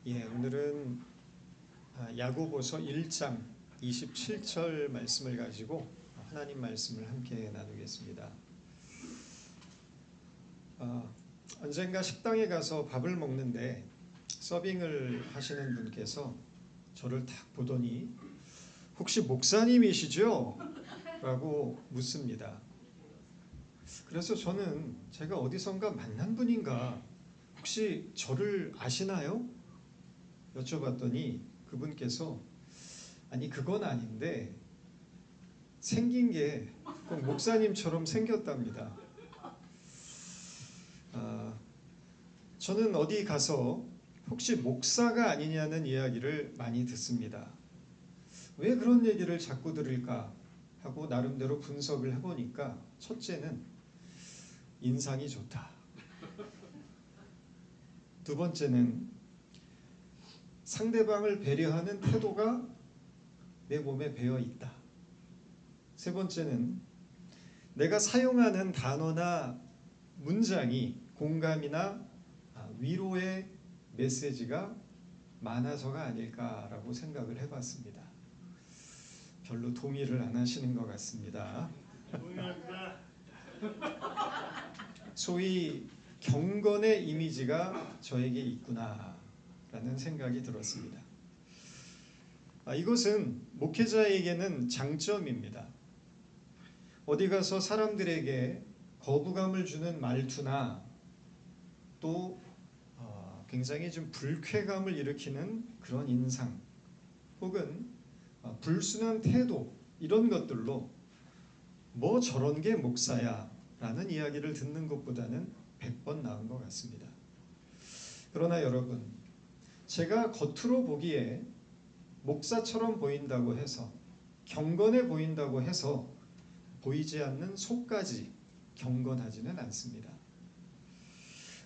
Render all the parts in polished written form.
오늘은 야고보서 1장 27절 말씀을 가지고 하나님 말씀을 함께 나누겠습니다. 언젠가 식당에 가서 밥을 먹는데 서빙을 하시는 분께서 저를 딱 보더니 혹시 목사님이시죠? 라고 묻습니다. 그래서 저는 제가 어디선가 만난 분인가, 혹시 저를 아시나요? 여쭤봤더니 그분께서 아니 그건 아닌데 생긴 게 꼭 목사님처럼 생겼답니다. 저는 어디 가서 혹시 목사가 아니냐는 이야기를 많이 듣습니다. 왜 그런 얘기를 자꾸 들을까 하고 나름대로 분석을 해보니까 첫째는 인상이 좋다. 두 번째는 상대방을 배려하는 태도가 내 몸에 배어 있다. 세 번째는 내가 사용하는 단어나 문장이 공감이나 위로의 메시지가 많아서가 아닐까라고 생각을 해봤습니다. 별로 동의를 안 하시는 것 같습니다. 소위 경건의 이미지가 저에게 있구나라는 생각이 들었습니다. 이것은 목회자에게는 장점입니다. 어디 가서 사람들에게 거부감을 주는 말투나 또 굉장히 좀 불쾌감을 일으키는 그런 인상 혹은 불순한 태도, 이런 것들로 뭐 저런 게 목사야 라는 이야기를 듣는 것보다는 100번 나은 것 같습니다. 그러나 여러분, 제가 겉으로 보기에 목사처럼 보인다고 해서, 경건해 보인다고 해서 보이지 않는 속까지 경건하지는 않습니다.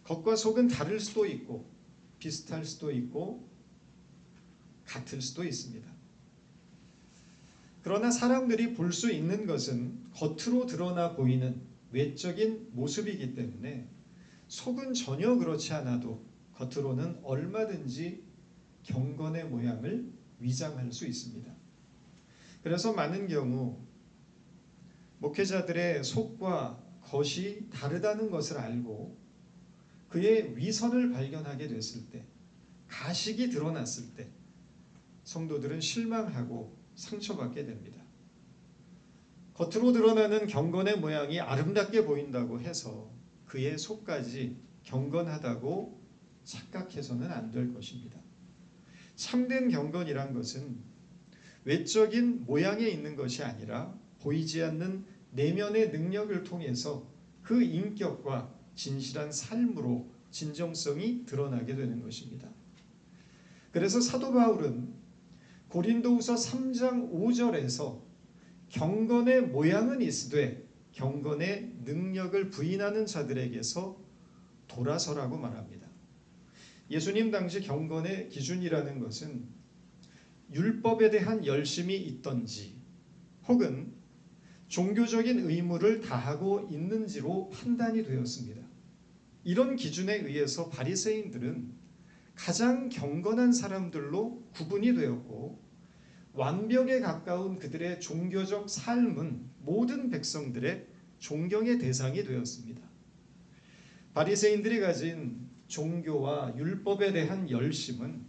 겉과 속은 다를 수도 있고 비슷할 수도 있고 같을 수도 있습니다. 그러나 사람들이 볼 수 있는 것은 겉으로 드러나 보이는 외적인 모습이기 때문에 속은 전혀 그렇지 않아도 겉으로는 얼마든지 경건의 모양을 위장할 수 있습니다. 그래서 많은 경우 목회자들의 속과 겉이 다르다는 것을 알고 그의 위선을 발견하게 됐을 때, 가식이 드러났을 때 성도들은 실망하고 상처받게 됩니다. 겉으로 드러나는 경건의 모양이 아름답게 보인다고 해서 그의 속까지 경건하다고 착각해서는 안 될 것입니다. 참된 경건이란 것은 외적인 모양에 있는 것이 아니라 보이지 않는 내면의 능력을 통해서 그 인격과 진실한 삶으로 진정성이 드러나게 되는 것입니다. 그래서 사도 바울은 고린도후서 3장 5절에서 경건의 모양은 있으되 경건의 능력을 부인하는 자들에게서 돌아서라고 말합니다. 예수님 당시 경건의 기준이라는 것은 율법에 대한 열심이 있던지 혹은 종교적인 의무를 다하고 있는지로 판단이 되었습니다. 이런 기준에 의해서 바리새인들은 가장 경건한 사람들로 구분이 되었고 완벽에 가까운 그들의 종교적 삶은 모든 백성들의 존경의 대상이 되었습니다. 바리새인들이 가진 종교와 율법에 대한 열심은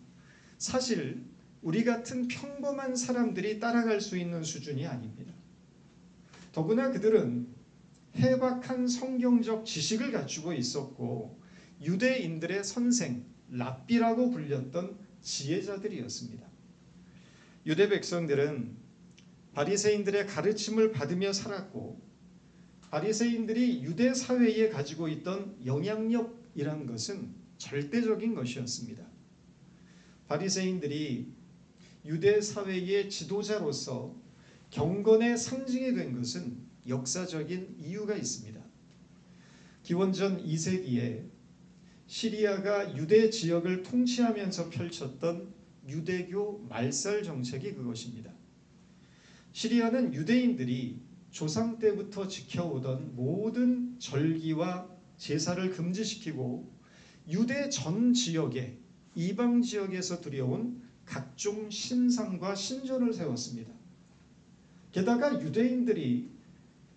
사실 우리 같은 평범한 사람들이 따라갈 수 있는 수준이 아닙니다. 더구나 그들은 해박한 성경적 지식을 갖추고 있었고 유대인들의 선생, 랍비라고 불렸던 지혜자들이었습니다. 유대 백성들은 바리새인들의 가르침을 받으며 살았고 바리새인들이 유대 사회에 가지고 있던 영향력이란 것은 절대적인 것이었습니다. 바리새인들이 유대 사회의 지도자로서 경건의 상징이 된 것은 역사적인 이유가 있습니다. 기원전 2세기에 시리아가 유대 지역을 통치하면서 펼쳤던 유대교 말살 정책이 그것입니다. 시리아는 유대인들이 조상 때부터 지켜오던 모든 절기와 제사를 금지시키고 유대 전 지역에 이방 지역에서 들여온 각종 신상과 신전을 세웠습니다. 게다가 유대인들이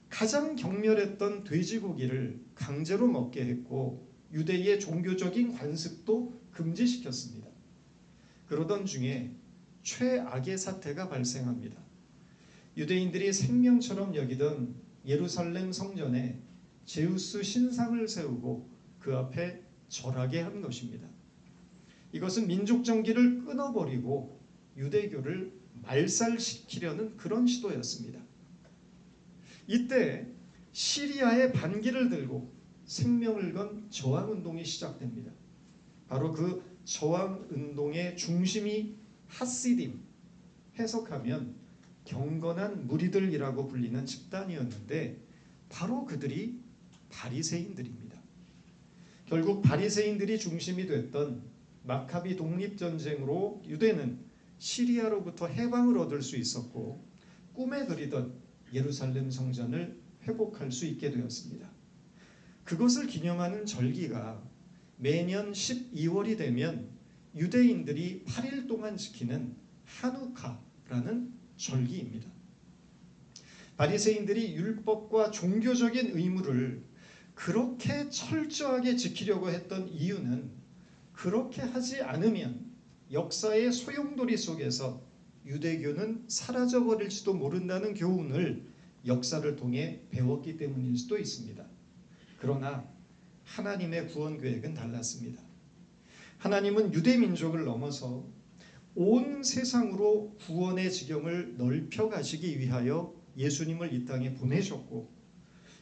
가장 경멸했던 돼지고기를 강제로 먹게 했고 유대의 종교적인 관습도 금지시켰습니다. 그러던 중에 최악의 사태가 발생합니다. 유대인들이 생명처럼 여기던 예루살렘 성전에 제우스 신상을 세우고 그 앞에 절하게 한 것입니다. 이것은 민족 정기를 끊어버리고 유대교를 말살시키려는 그런 시도였습니다. 이때 시리아의 반기를 들고 생명을 건 저항운동이 시작됩니다. 바로 그 저항운동의 중심이 하시딤, 해석하면 경건한 무리들이라고 불리는 집단이었는데 바로 그들이 바리새인들입니다. 결국 바리새인들이 중심이 됐던 마카비 독립전쟁으로 유대는 시리아로부터 해방을 얻을 수 있었고 꿈에 그리던 예루살렘 성전을 회복할 수 있게 되었습니다. 그것을 기념하는 절기가 매년 12월이 되면 유대인들이 8일 동안 지키는 하누카라는 절기입니다. 바리새인들이 율법과 종교적인 의무를 그렇게 철저하게 지키려고 했던 이유는 그렇게 하지 않으면 역사의 소용돌이 속에서 유대교는 사라져버릴지도 모른다는 교훈을 역사를 통해 배웠기 때문일 수도 있습니다. 그러나 하나님의 구원 계획은 달랐습니다. 하나님은 유대 민족을 넘어서 온 세상으로 구원의 지경을 넓혀 가시기 위하여 예수님을 이 땅에 보내셨고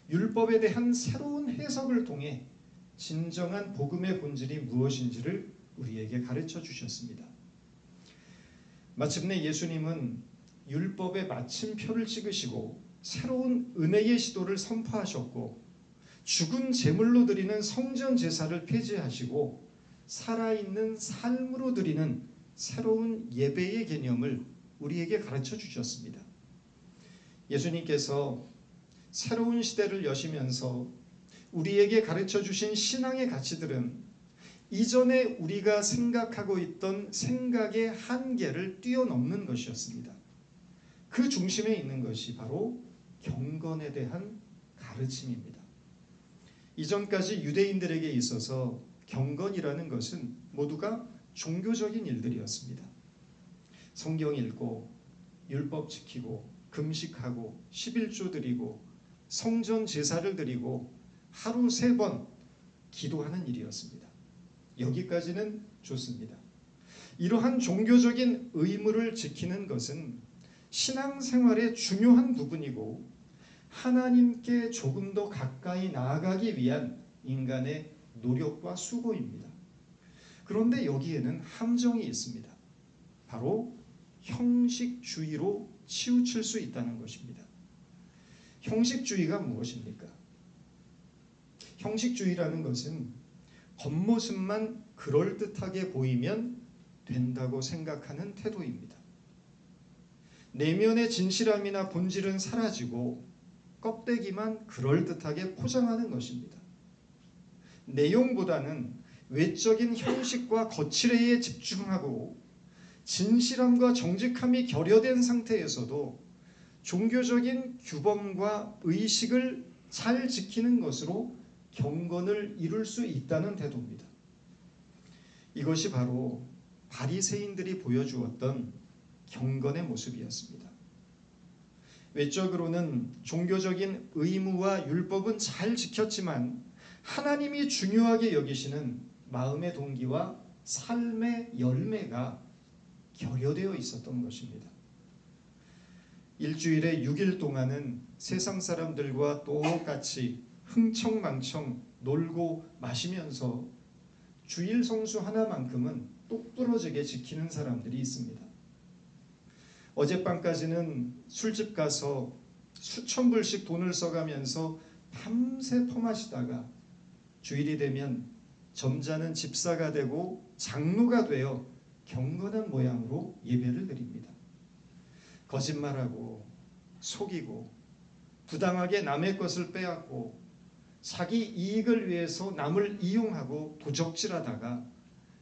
율법에 대한 새로운 해석을 통해 진정한 복음의 본질이 무엇인지를 우리에게 가르쳐 주셨습니다. 마침내 예수님은 율법의 마침표를 찍으시고 새로운 은혜의 시도를 선포하셨고 죽은 제물로 드리는 성전 제사를 폐지하시고 살아있는 삶으로 드리는 새로운 예배의 개념을 우리에게 가르쳐 주셨습니다. 예수님께서 새로운 시대를 여시면서 우리에게 가르쳐 주신 신앙의 가치들은 이전에 우리가 생각하고 있던 생각의 한계를 뛰어넘는 것이었습니다. 그 중심에 있는 것이 바로 경건에 대한 가르침입니다. 이전까지 유대인들에게 있어서 경건이라는 것은 모두가 종교적인 일들이었습니다. 성경 읽고 율법 지키고 금식하고 11조 드리고 성전 제사를 드리고 하루 3번 기도하는 일이었습니다. 여기까지는 좋습니다. 이러한 종교적인 의무를 지키는 것은 신앙생활의 중요한 부분이고 하나님께 조금 더 가까이 나아가기 위한 인간의 노력과 수고입니다. 그런데 여기에는 함정이 있습니다. 바로 형식주의로 치우칠 수 있다는 것입니다. 형식주의가 무엇입니까? 형식주의라는 것은 겉모습만 그럴듯하게 보이면 된다고 생각하는 태도입니다. 내면의 진실함이나 본질은 사라지고 껍데기만 그럴듯하게 포장하는 것입니다. 내용보다는 외적인 형식과 거칠애에 집중하고 진실함과 정직함이 결여된 상태에서도 종교적인 규범과 의식을 잘 지키는 것으로 경건을 이룰 수 있다는 태도입니다. 이것이 바로 바리새인들이 보여주었던 경건의 모습이었습니다. 외적으로는 종교적인 의무와 율법은 잘 지켰지만 하나님이 중요하게 여기시는 마음의 동기와 삶의 열매가 결여되어 있었던 것입니다. 일주일에 6일 동안은 세상 사람들과 똑같이 흥청망청 놀고 마시면서 주일 성수 하나만큼은 똑부러지게 지키는 사람들이 있습니다. 어젯밤까지는 술집 가서 수천 불씩 돈을 써가면서 밤새 퍼마시다가 주일이 되면 점잖은 집사가 되고 장로가 되어 경건한 모양으로 예배를 드립니다. 거짓말하고 속이고 부당하게 남의 것을 빼앗고 자기 이익을 위해서 남을 이용하고 도적질하다가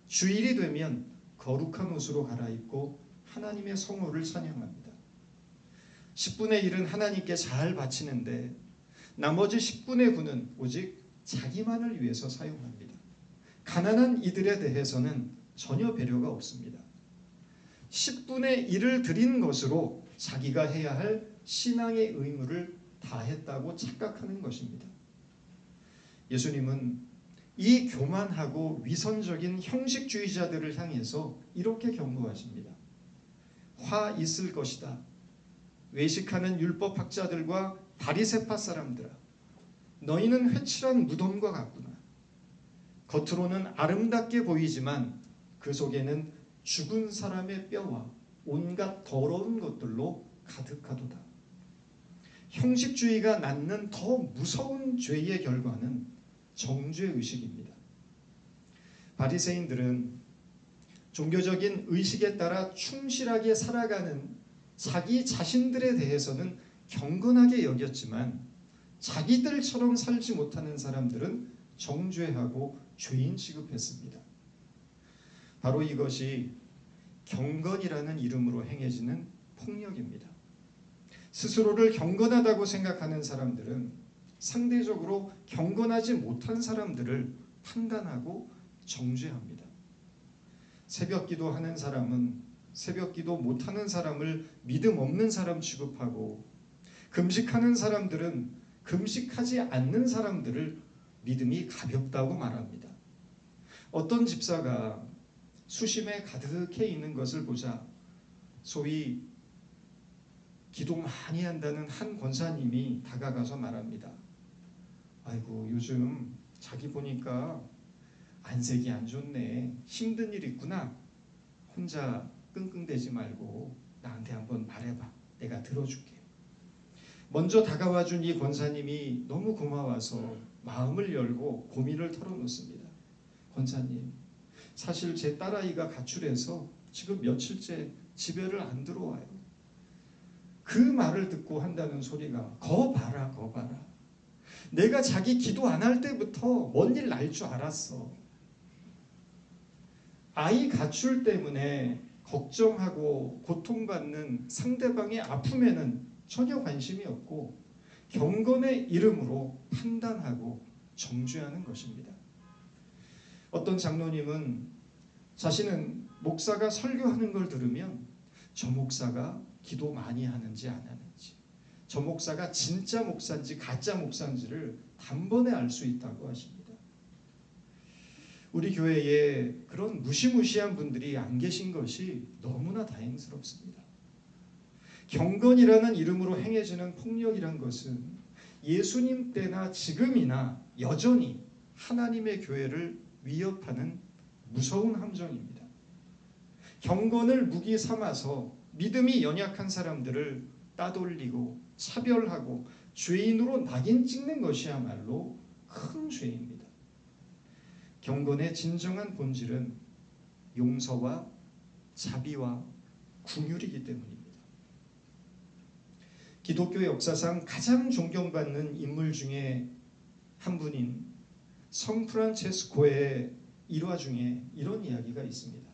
주일이 되면 거룩한 옷으로 갈아입고 하나님의 성호를 찬양합니다. 10분의 1은 하나님께 잘 바치는데 나머지 10분의 9는 오직 자기만을 위해서 사용합니다. 가난한 이들에 대해서는 전혀 배려가 없습니다. 10분의 1을 드린 것으로 자기가 해야 할 신앙의 의무를 다했다고 착각하는 것입니다. 예수님은 이 교만하고 위선적인 형식주의자들을 향해서 이렇게 경고하십니다. 화 있을 것이다. 외식하는 율법학자들과 바리새파 사람들아, 너희는 회칠한 무덤과 같구나. 겉으로는 아름답게 보이지만 그 속에는 죽은 사람의 뼈와 온갖 더러운 것들로 가득하도다. 형식주의가 낳는 더 무서운 죄의 결과는 정죄의식입니다. 바리새인들은 종교적인 의식에 따라 충실하게 살아가는 자기 자신들에 대해서는 경건하게 여겼지만 자기들처럼 살지 못하는 사람들은 정죄하고 죄인 취급했습니다. 바로 이것이 경건이라는 이름으로 행해지는 폭력입니다. 스스로를 경건하다고 생각하는 사람들은 상대적으로 경건하지 못한 사람들을 판단하고 정죄합니다. 새벽기도 하는 사람은 새벽기도 못하는 사람을 믿음 없는 사람 취급하고, 금식하는 사람들은 금식하지 않는 사람들을 믿음이 가볍다고 말합니다. 어떤 집사가 수심에 가득해 있는 것을 보자 소위 기도 많이 한다는 한 권사님이 다가가서 말합니다. 아이고, 요즘 자기 보니까 안색이 안 좋네. 힘든 일 있구나. 혼자 끙끙대지 말고 나한테 한번 말해봐. 내가 들어줄게. 먼저 다가와준 이 권사님이 너무 고마워서 마음을 열고 고민을 털어놓습니다. 권사님, 사실 제 딸아이가 가출해서 지금 며칠째 집에를 안 들어와요. 그 말을 듣고 한다는 소리가 거 봐라, 거 봐라. 내가 자기 기도 안 할 때부터 뭔 일 날 줄 알았어. 아이 가출 때문에 걱정하고 고통받는 상대방의 아픔에는 전혀 관심이 없고 경건의 이름으로 판단하고 정죄하는 것입니다. 어떤 장로님은 자신은 목사가 설교하는 걸 들으면 저 목사가 기도 많이 하는지 안 하는지, 저 목사가 진짜 목사인지 가짜 목사인지를 단번에 알 수 있다고 하십니다. 우리 교회에 그런 무시무시한 분들이 안 계신 것이 너무나 다행스럽습니다. 경건이라는 이름으로 행해지는 폭력이란 것은 예수님 때나 지금이나 여전히 하나님의 교회를 위협하는 무서운 함정입니다. 경건을 무기 삼아서 믿음이 연약한 사람들을 따돌리고 차별하고 죄인으로 낙인 찍는 것이야말로 큰 죄입니다. 경건의 진정한 본질은 용서와 자비와 긍휼이기 때문입니다. 기독교 역사상 가장 존경받는 인물 중에 한 분인 성 프란체스코의 일화 중에 이런 이야기가 있습니다.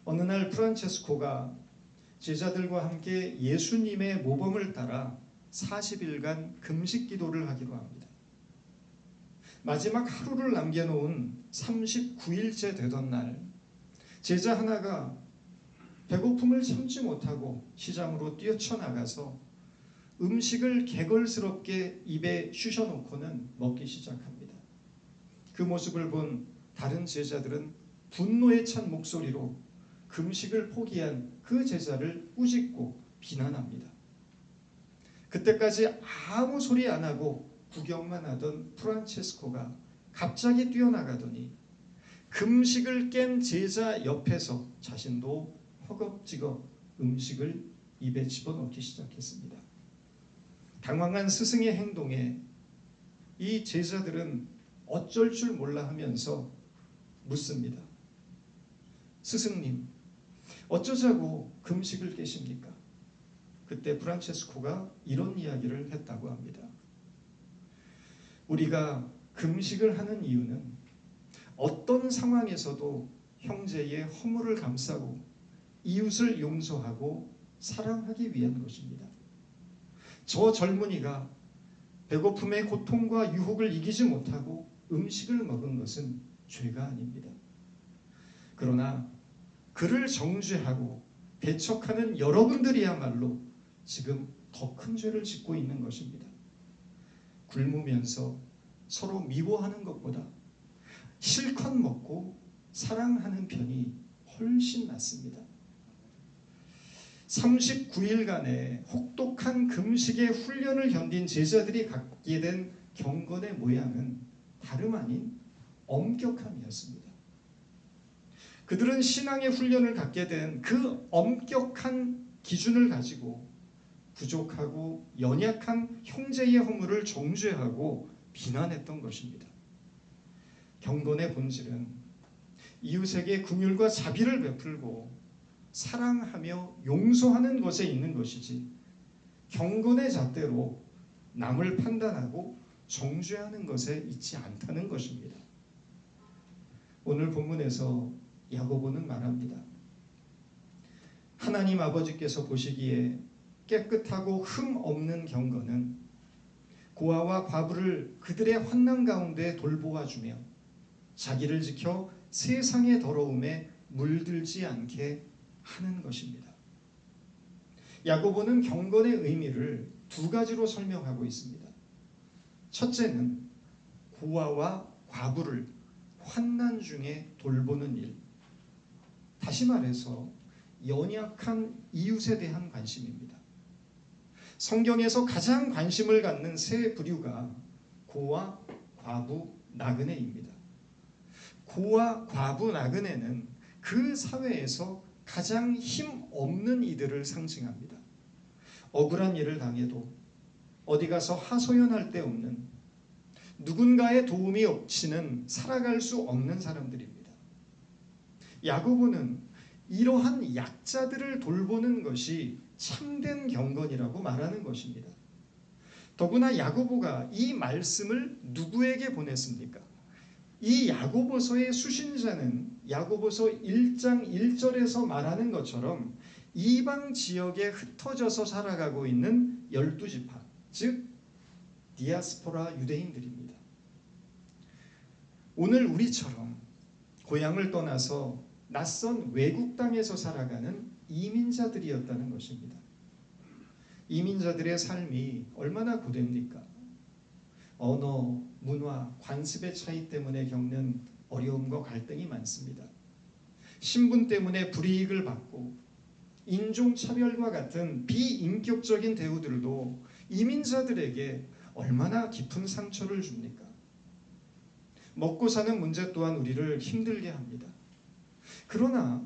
어느 날 프란체스코가 제자들과 함께 예수님의 모범을 따라 40일간 금식 기도를 하기로 합니다. 마지막 하루를 남겨놓은 39일째 되던 날, 제자 하나가 배고픔을 참지 못하고 시장으로 뛰쳐나가서 음식을 개걸스럽게 입에 쑤셔놓고는 먹기 시작합니다. 그 모습을 본 다른 제자들은 분노에 찬 목소리로 금식을 포기한 그 제자를 꾸짖고 비난합니다. 그때까지 아무 소리 안 하고 구경만 하던 프란체스코가 갑자기 뛰어나가더니 금식을 깬 제자 옆에서 자신도 허겁지겁 음식을 입에 집어넣기 시작했습니다. 당황한 스승의 행동에 이 제자들은 어쩔 줄 몰라 하면서 묻습니다. 스승님, 어쩌자고 금식을 깨십니까? 그때 프란체스코가 이런 이야기를 했다고 합니다. 우리가 금식을 하는 이유는 어떤 상황에서도 형제의 허물을 감싸고 이웃을 용서하고 사랑하기 위한 것입니다. 저 젊은이가 배고픔의 고통과 유혹을 이기지 못하고 음식을 먹은 것은 죄가 아닙니다. 그러나 그를 정죄하고 배척하는 여러분들이야말로 지금 더 큰 죄를 짓고 있는 것입니다. 굶으면서 서로 미워하는 것보다 실컷 먹고 사랑하는 편이 훨씬 낫습니다. 39일간의 혹독한 금식의 훈련을 견딘 제자들이 갖게 된 경건의 모양은 다름 아닌 엄격함이었습니다. 그들은 신앙의 훈련을 갖게 된 그 엄격한 기준을 가지고 부족하고 연약한 형제의 허물을 정죄하고 비난했던 것입니다. 경건의 본질은 이웃에게 긍휼과 자비를 베풀고 사랑하며 용서하는 것에 있는 것이지, 경건의 잣대로 남을 판단하고 정죄하는 것에 있지 않다는 것입니다. 오늘 본문에서 야고보는 말합니다. 하나님 아버지께서 보시기에 깨끗하고 흠 없는 경건은 고아와 과부를 그들의 환난 가운데 돌보아주며 자기를 지켜 세상의 더러움에 물들지 않게 하는 것입니다. 야고보는 경건의 의미를 두 가지로 설명하고 있습니다. 첫째는 고아와 과부를 환난 중에 돌보는 일, 다시 말해서 연약한 이웃에 대한 관심입니다. 성경에서 가장 관심을 갖는 세 부류가 고아, 과부, 나그네입니다. 고아, 과부, 나그네는 그 사회에서 가장 힘 없는 이들을 상징합니다. 억울한 일을 당해도 어디 가서 하소연할 데 없는, 누군가의 도움이 없이는 살아갈 수 없는 사람들입니다. 야고보는 이러한 약자들을 돌보는 것이 참된 경건이라고 말하는 것입니다. 더구나 야고보가 이 말씀을 누구에게 보냈습니까? 이 야고보서의 수신자는 야고보서 1장 1절에서 말하는 것처럼 이방 지역에 흩어져서 살아가고 있는 12지파, 즉 디아스포라 유대인들입니다. 오늘 우리처럼 고향을 떠나서 낯선 외국 땅에서 살아가는 이민자들이었다는 것입니다. 이민자들의 삶이 얼마나 고됩니까? 언어, 문화, 관습의 차이 때문에 겪는 어려움과 갈등이 많습니다. 신분 때문에 불이익을 받고 인종차별과 같은 비인격적인 대우들도 이민자들에게 얼마나 깊은 상처를 줍니까? 먹고 사는 문제 또한 우리를 힘들게 합니다. 그러나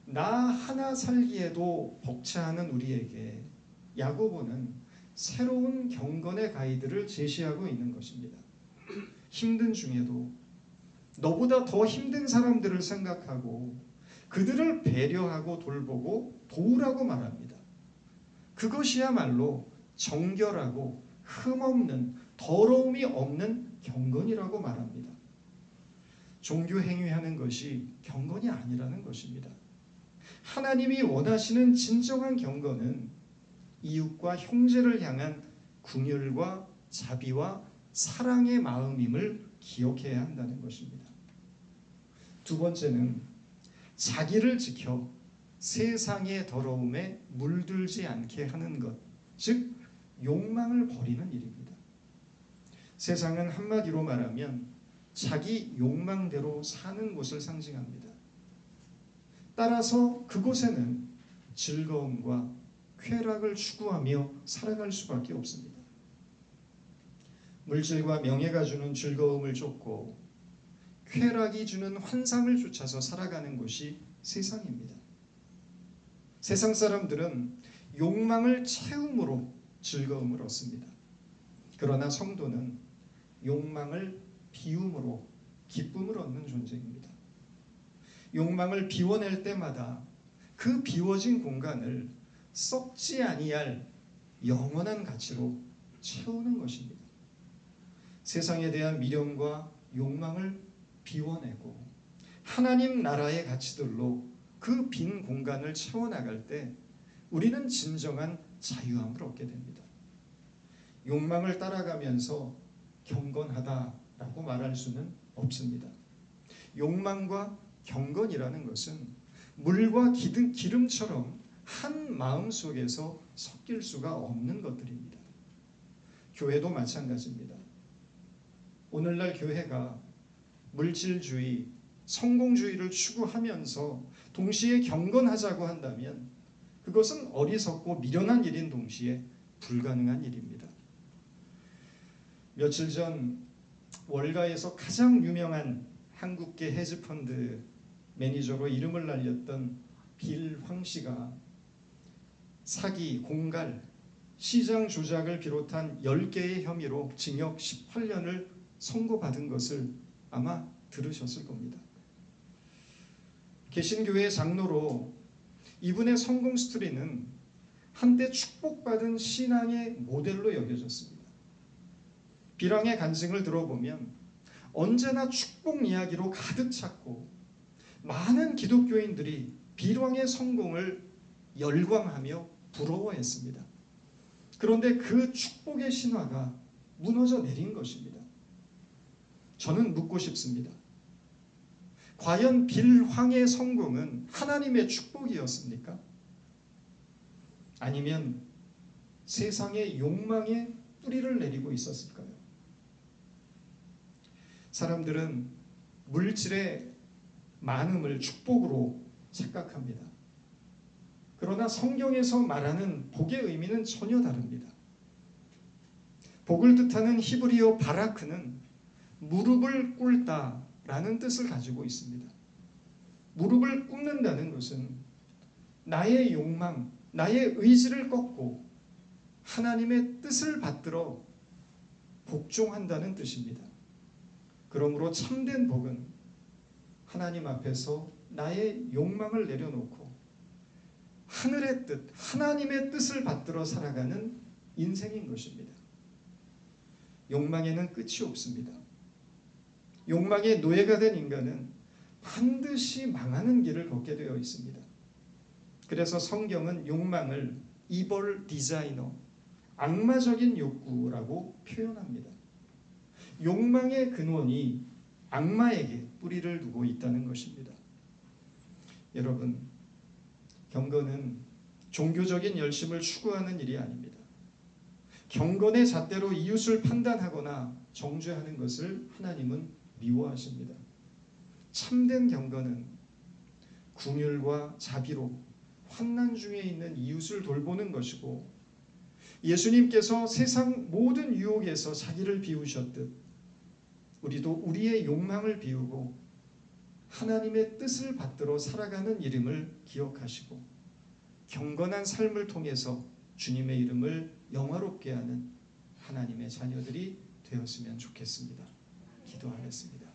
나 하나 살기에도 벅차하는 우리에게 야고보는 새로운 경건의 가이드를 제시하고 있는 것입니다. 힘든 중에도 너보다 더 힘든 사람들을 생각하고 그들을 배려하고 돌보고 도우라고 말합니다. 그것이야말로 정결하고 흠없는, 더러움이 없는 경건이라고 말합니다. 종교 행위하는 것이 경건이 아니라는 것입니다. 하나님이 원하시는 진정한 경건은 이웃과 형제를 향한 긍휼과 자비와 사랑의 마음임을 기억해야 한다는 것입니다. 두 번째는 자기를 지켜 세상의 더러움에 물들지 않게 하는 것, 즉 욕망을 버리는 일입니다. 세상은 한마디로 말하면 자기 욕망대로 사는 곳을 상징합니다. 따라서 그곳에는 즐거움과 쾌락을 추구하며 살아갈 수밖에 없습니다. 물질과 명예가 주는 즐거움을 쫓고 쾌락이 주는 환상을 쫓아서 살아가는 곳이 세상입니다. 세상 사람들은 욕망을 채움으로 즐거움을 얻습니다. 그러나 성도는 욕망을 비움으로 기쁨을 얻는 존재입니다. 욕망을 비워낼 때마다 그 비워진 공간을 썩지 아니할 영원한 가치로 채우는 것입니다. 세상에 대한 미련과 욕망을 비워내고 하나님 나라의 가치들로 그 빈 공간을 채워나갈 때 우리는 진정한 자유함을 얻게 됩니다. 욕망을 따라가면서 경건하다라고 말할 수는 없습니다. 욕망과 경건이라는 것은 물과 기름처럼 한 마음 속에서 섞일 수가 없는 것들입니다. 교회도 마찬가지입니다. 오늘날 교회가 물질주의, 성공주의를 추구하면서 동시에 경건하자고 한다면 그것은 어리석고 미련한 일인 동시에 불가능한 일입니다. 며칠 전 월가에서 가장 유명한 한국계 헤지펀드 매니저로 이름을 날렸던 빌 황 씨가 사기, 공갈, 시장 조작을 비롯한 10개의 혐의로 징역 18년을 선고받은 것을 아마 들으셨을 겁니다. 개신교회 장로로 이분의 성공 스토리는 한때 축복받은 신앙의 모델로 여겨졌습니다. 빌왕의 간증을 들어보면 언제나 축복 이야기로 가득 찼고 많은 기독교인들이 빌왕의 성공을 열광하며 부러워했습니다. 그런데 그 축복의 신화가 무너져 내린 것입니다. 저는 묻고 싶습니다. 과연 빌황의 성공은 하나님의 축복이었습니까? 아니면 세상의 욕망에 뿌리를 내리고 있었을까요? 사람들은 물질의 많음을 축복으로 착각합니다. 그러나 성경에서 말하는 복의 의미는 전혀 다릅니다. 복을 뜻하는 히브리어 바라크는 무릎을 꿇다라는 뜻을 가지고 있습니다. 무릎을 꿇는다는 것은 나의 욕망, 나의 의지를 꺾고 하나님의 뜻을 받들어 복종한다는 뜻입니다. 그러므로 참된 복은 하나님 앞에서 나의 욕망을 내려놓고 하늘의 뜻, 하나님의 뜻을 받들어 살아가는 인생인 것입니다. 욕망에는 끝이 없습니다. 욕망의 노예가 된 인간은 반드시 망하는 길을 걷게 되어 있습니다. 그래서 성경은 욕망을 이벌 디자이너, 악마적인 욕구라고 표현합니다. 욕망의 근원이 악마에게 뿌리를 두고 있다는 것입니다. 여러분, 경건은 종교적인 열심을 추구하는 일이 아닙니다. 경건의 잣대로 이웃을 판단하거나 정죄하는 것을 하나님은 미워하십니다. 참된 경건은 긍휼과 자비로 환난 중에 있는 이웃을 돌보는 것이고, 예수님께서 세상 모든 유혹에서 자기를 비우셨듯 우리도 우리의 욕망을 비우고 하나님의 뜻을 받들어 살아가는 이름을 기억하시고 경건한 삶을 통해서 주님의 이름을 영화롭게 하는 하나님의 자녀들이 되었으면 좋겠습니다. 기도하겠습니다.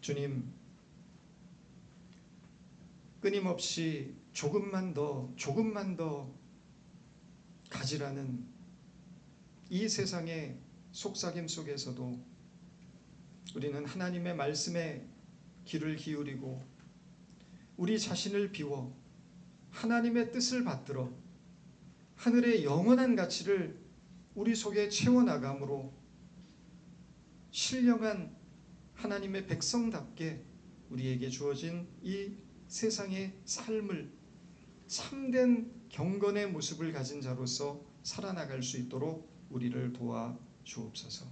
주님, 끊임없이 조금만 더 가지라는 이 세상의 속삭임 속에서도 우리는 하나님의 말씀에 귀를 기울이고 우리 자신을 비워 하나님의 뜻을 받들어 하늘의 영원한 가치를 우리 속에 채워나감으로 신령한 하나님의 백성답게 우리에게 주어진 이 세상의 삶을 참된 경건의 모습을 가진 자로서 살아나갈 수 있도록 우리를 도와 주옵소서.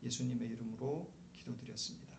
예수님의 이름으로 기도드렸습니다.